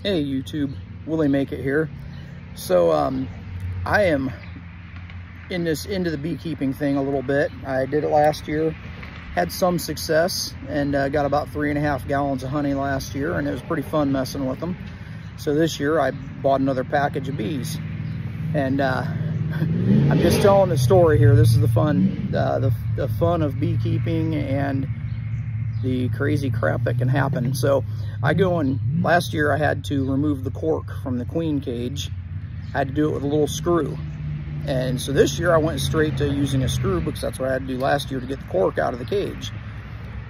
Hey YouTube, Willie Make It here. So I am into the beekeeping thing a little bit. I did it last year, had some success, and got about 3.5 gallons of honey last year, and it was pretty fun messing with them. So this year I bought another package of bees, and I'm just telling the story here. This is the fun, the fun of beekeeping and the crazy crap that can happen. So I go and last year I had to remove the cork from the queen cage. I had to do it with a little screw. And so this year I went straight to using a screw because that's what I had to do last year to get the cork out of the cage.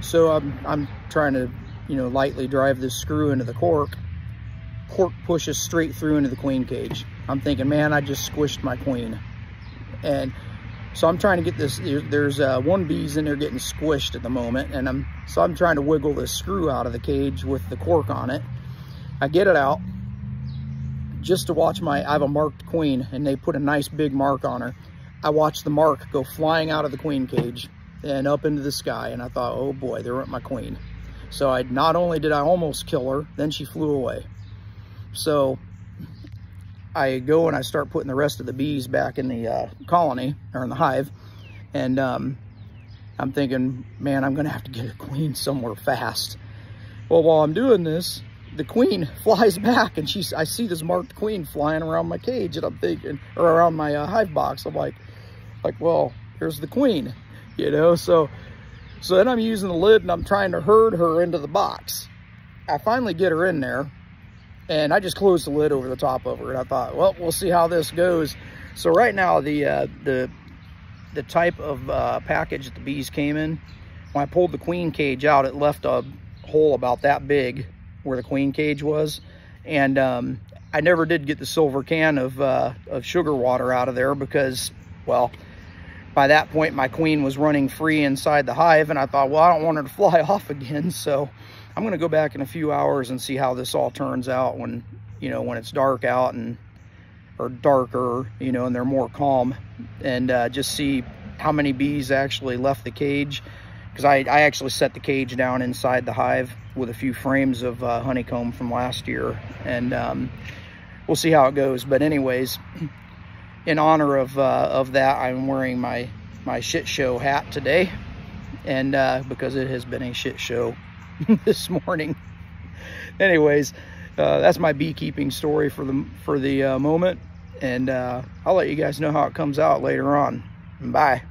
So I'm trying to, lightly drive this screw into the cork. Cork pushes straight through into the queen cage. I'm thinking, man, I just squished my queen. And so I'm trying to get this, there's one bee's in there getting squished at the moment, and I'm trying to wiggle this screw out of the cage with the cork on it. I get it out just to watch I have a marked queen, and they put a nice big mark on her. I watched the mark go flying out of the queen cage and up into the sky, and I thought, oh boy, there went my queen. So not only did I almost kill her, then she flew away. So I go and I start putting the rest of the bees back in the colony, or in the hive, and I'm thinking, man, I'm gonna have to get a queen somewhere fast. Well, while I'm doing this, the queen flies back, and I see this marked queen flying around my cage, and I'm thinking, or around my hive box. I'm like, well, here's the queen, So then I'm using the lid, and I'm trying to herd her into the box. I finally get her in there, and I just closed the lid over the top of her, and I thought, well, we'll see how this goes. So right now, the type of package that the bees came in, when I pulled the queen cage out, it left a hole about that big where the queen cage was, and I never did get the silver can of sugar water out of there because, well, by that point my queen was running free inside the hive, and I thought, well, I don't want her to fly off again, so I'm going to go back in a few hours and see how this all turns out when, when it's dark out or darker, and they're more calm, and just see how many bees actually left the cage. Because I actually set the cage down inside the hive with a few frames of honeycomb from last year, and we'll see how it goes. But anyways, in honor of that, I'm wearing my shit show hat today, and because it has been a shit show this morning. Anyways, that's my beekeeping story for the moment, and I'll let you guys know how it comes out later on. Bye.